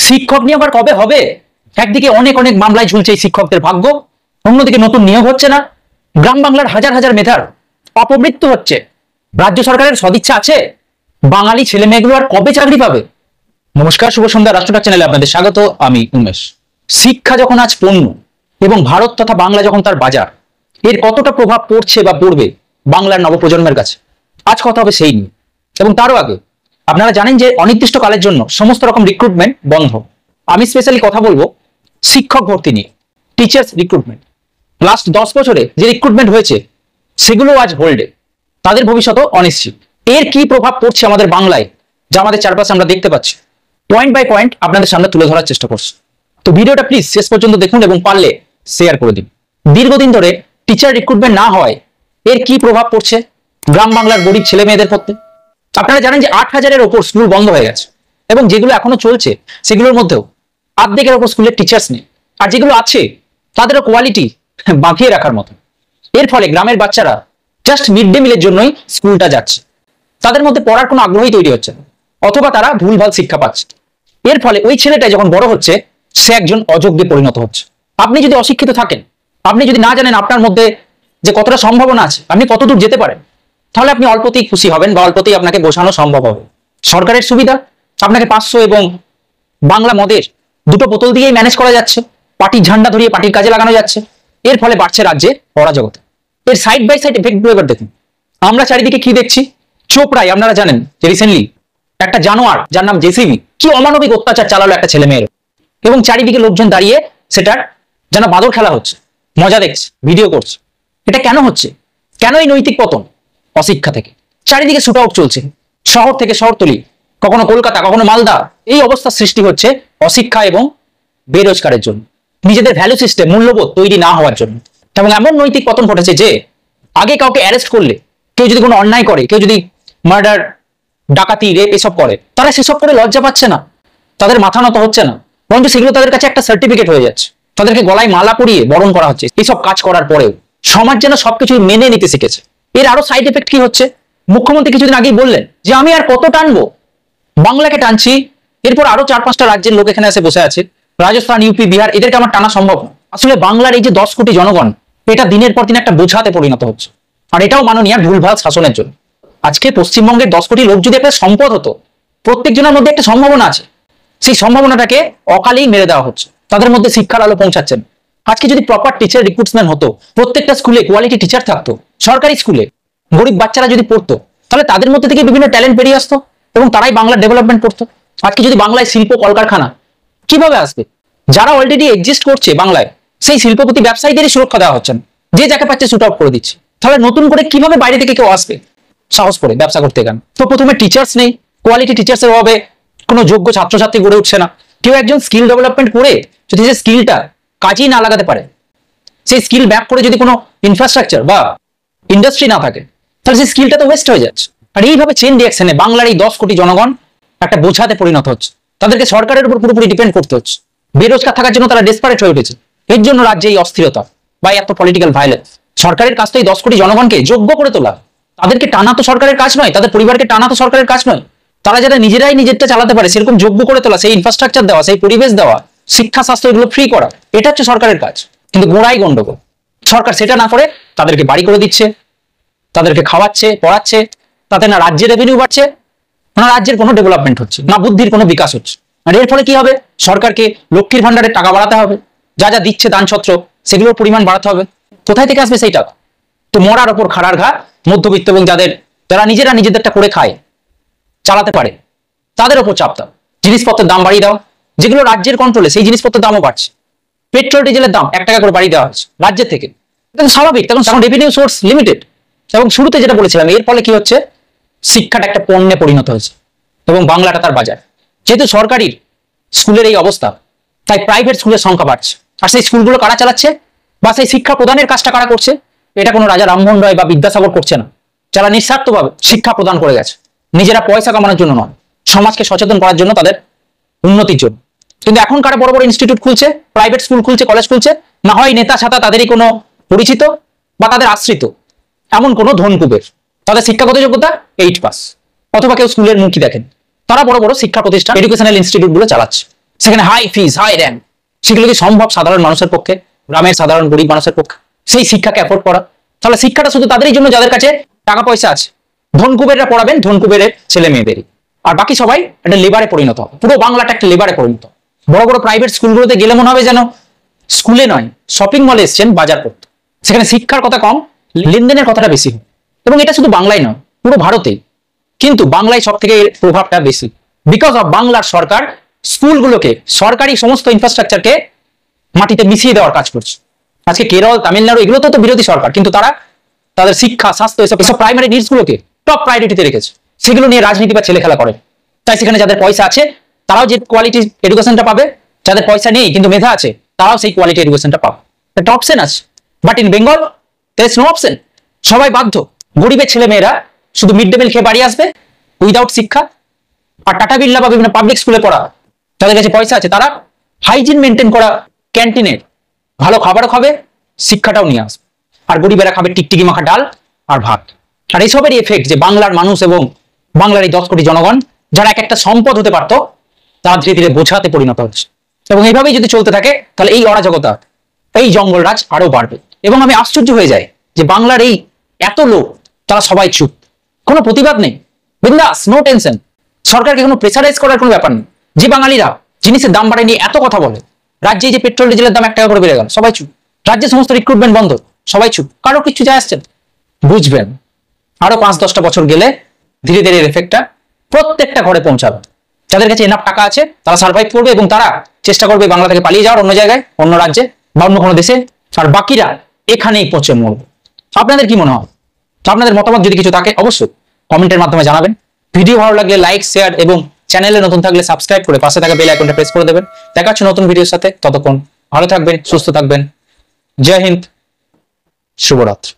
শিক্ষক নিয়োগ আর কবে হবে? একদিকে অনেক অনেক মামলায় ঝুলছে এই শিক্ষকদের ভাগ্য, অন্যদিকে নতুন নিয়োগ হচ্ছে না। গ্রাম বাংলার হাজার হাজার মেধার অপমৃত্যু হচ্ছে। রাজ্য সরকারের সদিচ্ছা আছে? বাঙালি ছেলে মেয়েগুলো আর কবে চাকরি পাবে? নমস্কার, শুভ সন্ধ্যা। রাষ্ট্রটাক চ্যানেলে আপনাদের স্বাগত। আমি উমেশ। শিক্ষা যখন আজ পণ্য এবং ভারত তথা বাংলা যখন তার বাজার, এর কতটা প্রভাব পড়ছে বা পড়বে বাংলার নবপ্রজন্মের কাছে, আজ কথা হবে সেই নিয়ে। এবং তারও আগে আপনারা জানেন যে অনির্দিষ্টকালের জন্য সমস্ত রকম রিক্রুটমেন্ট বন্ধ। আমি স্পেশালি কথা বলবো শিক্ষক ভর্তি নিয়ে, টিচার্স রিক্রুটমেন্ট। লাস্ট 10 বছরে যে রিক্রুটমেন্ট হয়েছে সেগুলো আজ হোল্ডে, তাদের ভবিষ্যৎও অনিশ্চিত। এর কি প্রভাব পড়ছে আমাদের বাংলায়, যা আমাদের চারপাশে আমরা দেখতে পাচ্ছি, পয়েন্ট বাই পয়েন্ট আপনাদের সামনে তুলে ধরার চেষ্টা করছি। তো ভিডিওটা প্লিজ শেষ পর্যন্ত দেখুন এবং পারলে শেয়ার করে দিন। দীর্ঘদিন ধরে টিচার রিক্রুটমেন্ট না হয় এর কি প্রভাব পড়ছে গ্রাম বাংলার গরিব ছেলে মেয়েদের প্রতি? আপনারা জানেন যে 8000-এর ওপর স্কুল বন্ধ হয়ে গেছে, এবং যেগুলো এখনো চলছে সেগুলোর মধ্যেও অর্ধেকের ওপর স্কুলের টিচার্স নেই। আর যেগুলো আছে তাদেরও কোয়ালিটি বাঁধিয়ে রাখার মতো। এর ফলে গ্রামের বাচ্চারা জাস্ট মিড ডে মিলের জন্যই স্কুলটা যাচ্ছে, তাদের মধ্যে পড়ার কোনো আগ্রহই তৈরি হচ্ছে না, অথবা তারা ভুলভাল শিক্ষা পাচ্ছে। এর ফলে ওই ছেলেটা যখন বড় হচ্ছে সে একজন অযোগ্যে পরিণত হচ্ছে। আপনি যদি অশিক্ষিত থাকেন, আপনি যদি না জানেন আপনার মধ্যে যে কতটা সম্ভাবনা আছে, আপনি কতদূর যেতে পারেন, তাহলে আপনি অল্পতেই খুশি হবেন বা অল্পতেই আপনাকে বোঝানো সম্ভব হবে। সরকারের সুবিধা, আপনাকে 500 এবং বাংলা মদের 2টো বোতল দিয়েই ম্যানেজ করা যাচ্ছে, পার্টির ঝান্ডা ধরিয়ে পার্টির কাজে লাগানো যাচ্ছে। এর ফলে বাড়ছে রাজ্যে অরাজকতা। এর সাইড বাই সাইড এফেক্ট গুলো এবার দেখুন। আমরা চারিদিকে কি দেখছি? চোপড়ায় আপনারা জানেন যে রিসেন্টলি একটা জানোয়ার যার নাম জেসিবি কি অমানবিক অত্যাচার চালালো একটা ছেলে মেয়ের, এবং চারিদিকে লোকজন দাঁড়িয়ে সেটার যেন বাদর খেলা হচ্ছে, মজা দেখছে, ভিডিও করছে। এটা কেন হচ্ছে? কেন এই নৈতিক পতন? অশিক্ষা থেকে। চারিদিকে শুট আউট চলছে, শহর থেকে শহরতলি, কখনো কলকাতা, কখনো মালদা। এই অবস্থার সৃষ্টি হচ্ছে অশিক্ষা এবং বেরোজগারের জন্য, নিজেদের ভ্যালু সিস্টেম, মূল্যবোধ তৈরি না হওয়ার জন্য। এবং এমন নৈতিক পতন ঘটেছে যে আগে কাউকে অ্যারেস্ট করলে, কেউ যদি কোনো অন্যায় করে, কেউ যদি মার্ডার, ডাকাতি, রেপ এসব করে, তারা সেসব করে লজ্জা পাচ্ছে না, তাদের মাথা নত হচ্ছে না, বরঞ্চ সেগুলো তাদের কাছে একটা সার্টিফিকেট হয়ে যাচ্ছে। তাদেরকে গলায় মালা পরিয়ে বরণ করা হচ্ছে। এইসব কাজ করার পরেও সমাজ যেন সবকিছু মেনে নিতে শিখেছে। এর আরো সাইড এফেক্ট কি হচ্ছে? মুখ্যমন্ত্রী কিছুদিন আগেই বললেন যে আমি আর কত টানবো, বাংলাকে টানছি, এরপর আরো 4-5টা রাজ্যের লোক এখানে এসে বসে আছে, রাজস্থান, ইউপি, বিহার, এদেরকে আমার টানা সম্ভব না। আসলে বাংলার এই যে 10 কোটি জনগণ, এটা দিনের পর দিন একটা বোঝাতে পরিণত হচ্ছে। আর এটাও মাননীয় ভুলভাল শাসনের জন্য। আজকে পশ্চিমবঙ্গের 10 কোটি লোক যদি একটা সম্পদ হতো, প্রত্যেকজনের মধ্যে একটা সম্ভাবনা আছে, সেই সম্ভাবনাটাকে অকালেই মেরে দেওয়া হচ্ছে। তাদের মধ্যে শিক্ষার আলো পৌঁছাচ্ছেন। আজকে যদি প্রপার টিচার রিক্রুটমেন্ট হতো, প্রত্যেকটা স্কুলে কোয়ালিটি টিচার থাকতো, সরকারি স্কুলে গরিব বাচ্চারা যদি পড়তো, তাহলে তাদের মধ্যে থেকে বিভিন্ন ট্যালেন্ট বেরিয়ে আসতো এবং তারাই বাংলার ডেভেলপমেন্ট করতো। আজকে যদি বাংলায় শিল্প কলকারখানা কিভাবে আসবে? যারা অলরেডি এক্সিস্ট করছে বাংলায়, সেই শিল্পপতি ব্যবসায়ীদেরই সুরক্ষা দেওয়া হচ্ছে না, যে যাকে পাচ্ছে শুট আউট করে দিচ্ছে। তাহলে নতুন করে কিভাবে বাইরে থেকে কেউ আসবে সাহস করে ব্যবসা করতে? এখানে তো প্রথমে টিচার্স নেই, কোয়ালিটি টিচার্সের অভাবে কোনো যোগ্য ছাত্রছাত্রী গড়ে উঠছে না। কেউ একজন স্কিল ডেভেলপমেন্ট করে যদি সে স্কিলটা কাজেই না লাগাতে পারে, সেই স্কিল ব্যাক করে যদি কোনো ইনফ্রাস্ট্রাকচার বা ইন্ডাস্ট্রি না থাকে, তাহলে সেই স্কিলটা তো ওয়েস্ট হয়ে যাচ্ছে। আর এইভাবে চেইন রিঅ্যাকশনে বাংলার এই 10 কোটি জনগণ একটা বোঝাতে পরিণত হচ্ছে। তাদেরকে সরকারের উপর পুরোপুরি ডিপেন্ড করতে হচ্ছে। বেরোজগার থাকার জন্য তারা ডেসপারেট হয়ে উঠেছে। এর জন্য রাজ্যে এই অস্থিরতা বা এত পলিটিক্যাল ভায়োলেন্স। সরকারের কাজ তো এই 10 কোটি জনগণকে যোগ্য করে তোলা। তাদেরকে টানা তো সরকারের কাজ নয়, তাদের পরিবারকে টানা তো সরকারের কাজ নয়। তারা যারা নিজেরাই নিজেরটা চালাতে পারে সেরকম যোগ্য করে তোলা, সেই ইনফ্রাস্ট্রাকচার দেওয়া, সেই পরিবেশ দেওয়া, শিক্ষা স্বাস্থ্য এগুলো ফ্রি করা, এটা হচ্ছে সরকারের কাজ। কিন্তু গোড়াই গন্ডগোল। সরকার সেটা না করে তাদেরকে বাড়ি করে দিচ্ছে, তাদেরকে খাওয়াচ্ছে, পড়াচ্ছে, তাতে না রাজ্যের রেভিনিউ বাড়ছে, না রাজ্যের কোনো ডেভেলপমেন্ট হচ্ছে, না বুদ্ধির কোনো বিকাশ হচ্ছে। আর এর ফলে কি হবে? সরকারকে লক্ষ্মীর ভান্ডারের টাকা বাড়াতে হবে, যা যা দিচ্ছে দানছত্র সেগুলোর পরিমাণ বাড়াতে হবে। কোথায় থেকে আসবে সেই টাকা? তো মরার ওপর খাড়ার ঘা মধ্যবিত্ত এবং যারা নিজেরা নিজেদেরটা করে খায়, চালাতে পারে, তাদের ওপর চাপ দাও। জিনিসপত্রের দাম বাড়িয়ে দাও, যেগুলো রাজ্যের কন্ট্রোলে সেই জিনিসপত্রের দামও বাড়ছে। পেট্রোল ডিজেলের দাম 1 টাকা করে বাড়িয়ে দেওয়া হচ্ছে রাজ্যের থেকে। এটা স্বাভাবিক, তখন রেভিনিউ সোর্স লিমিটেড। এবং শুরুতে যেটা বলেছিলাম, এর ফলে কি হচ্ছে? শিক্ষাটা একটা পণ্যে পরিণত হয়েছে এবং বাংলাটা তার বাজার। যেহেতু সরকারি স্কুলের এই অবস্থা, তাই প্রাইভেট স্কুলের সংখ্যা বাড়ছে। আর সেই স্কুলগুলো কারা চালাচ্ছে বা সেই শিক্ষা প্রদানের কাজটা কারা করছে? এটা কোনো রাজা রামমোহন রায় বা বিদ্যাসাগর করছে না, যারা নিঃস্বার্থভাবে শিক্ষা প্রদান করে গেছে, নিজেরা পয়সা কামানোর জন্য নয়, সমাজকে সচেতন করার জন্য, তাদের উন্নতির জন্য। কিন্তু এখন কারা বড় বড় ইনস্টিটিউট খুলছে, প্রাইভেট স্কুল খুলছে, কলেজ খুলছে? না হয় নেতা ছাতা তাদেরই কোনো পরিচিত বা তাদের আশ্রিত এমন কোনো ধনকুবের, তাদের শিক্ষাগত যোগ্যতা 8 পাস, অথবা কেউ স্কুলের মুখী দেখেন, তারা বড় বড় শিক্ষা প্রতিষ্ঠান, এডুকেশনাল ইনস্টিটিউট গুলো চালাচ্ছে। সেখানে হাই ফিস, হাই র্যাঙ্ক, সেগুলো কি সম্ভব সাধারণ মানুষের পক্ষে, গ্রামের সাধারণ গরিব মানুষের পক্ষে সেই শিক্ষাকে অ্যাফোর্ড করা? তাহলে শিক্ষাটা শুধু তাদেরই জন্য যাদের কাছে টাকা পয়সা আছে। ধনকুবেররা পড়াবেন ধনকুবেরের ছেলে মেয়েদেরই, আর বাকি সবাই একটা লেবারে পরিণত হবে। পুরো বাংলাটা একটা লেবারে পরিণত। বড় বড় প্রাইভেট স্কুলগুলোতে গেলে মনে হবে যেন স্কুলে নয়, শপিং মলে এসছেন বাজার করতে। সেখানে শিক্ষার কথা কম, লেনদেনের কথাটা বেশি হয়। এবং এটা শুধু বাংলায় নয়, পুরো ভারতেই। কিন্তু বাংলায় সব থেকে প্রভাবটা বেশি, বিকজ অফ বাংলার সরকার স্কুলগুলোকে, সরকারি সমস্ত ইনফ্রাস্ট্রাকচারকে মাটিতে মিশিয়ে দেওয়ার কাজ করছে। আজকে কেরল, তামিলনাড়ু এগুলো তো বিরোধী সরকার, কিন্তু তারা তাদের শিক্ষা, স্বাস্থ্য, এসব প্রাইমারি নিডস গুলোকে টপ প্রায়োরিটিতে রেখেছে। সেগুলো নিয়ে রাজনীতি বা ছেলে খেলা করে। তাই সেখানে যাদের পয়সা আছে তারাও যে কোয়ালিটি এডুকেশনটা পাবে, যাদের পয়সা নেই কিন্তু মেধা আছে তারাও সেই কোয়ালিটি এডুকেশনটা পাবে। একটা অপশন আছে। But in Bengal there is no option. সবাই বাধ্য। গরিবের ছেলে মেয়েরা শুধু মিড ডে মিল খেয়ে বাড়ি আসবে উইদাউট শিক্ষা। আর টাটা বিড়লা বা বিভিন্ন পাবলিক স্কুলে পড়া যাদের কাছে পয়সা আছে তারা হাইজিন মেনটেন করা ক্যান্টিনের ভালো খাবারও খাবে, শিক্ষাটাও নিয়ে আসবে। আর গরিবেরা খাবে টিকটিকি মাখা ডাল আর ভাত। আর এইসবেরই এফেক্ট যে বাংলার মানুষ এবং বাংলার এই 10 কোটি জনগণ যারা এক একটা সম্পদ হতে পারতো তারা ধীরে ধীরে বোঝাতে পরিণত হচ্ছে। এবং এইভাবেই যদি চলতে থাকে তাহলে এই অরাজকতা, এই জঙ্গলরাজ আরো বাড়বে। এবং আমি আশ্চর্য হয়ে যাই যে বাংলার এই এত লোক তারা সবাই চুপ, কোনো প্রতিবাদ নেই, বিন্দাস, নো টেনশন। সরকারকে কোনো প্রেসারাইজ করার কোনো ব্যাপার নেই। যে বাঙালিরা জিনিসের দাম বাড়ায় নিয়ে এত কথা বলে, রাজ্যে যে পেট্রোল ডিজেলের দাম 1 টাকা করে বেড়ে গেল, সবাই চুপ। রাজ্যে সমস্ত রিক্রুটমেন্ট বন্ধ, সবাই চুপ, কারো কিছু যায় আসছে। বুঝবেন আরো 5-10টা বছর গেলে ধীরে ধীরে এফেক্টটা প্রত্যেকটা ঘরে পৌঁছাবে। যাদের কাছে এনাফ টাকা আছে তারা সার্ভাইভ করবে এবং তারা চেষ্টা করবে বাংলা থেকে পালিয়ে যাওয়ার অন্য জায়গায়, অন্য রাজ্যে বা অন্য কোনো দেশে। আর বাকিরা এখানেই পচে মরবে। আপনাদের কি মনে হয়? আপনাদের মতামত যদি কিছু থাকে অবশ্যই কমেন্টের মাধ্যমে জানাবেন। ভিডিও ভালো লাগলে লাইক, শেয়ার এবং চ্যানেলে নতুন থাকলে সাবস্ক্রাইব করে পাশে থাকা বেল আইকনটা প্রেস করে দেবেন। দেখা হচ্ছে নতুন ভিডিওর সাথে। ততক্ষণ ভালো থাকবেন, সুস্থ থাকবেন। জয় হিন্দ, শুভরাত্রি।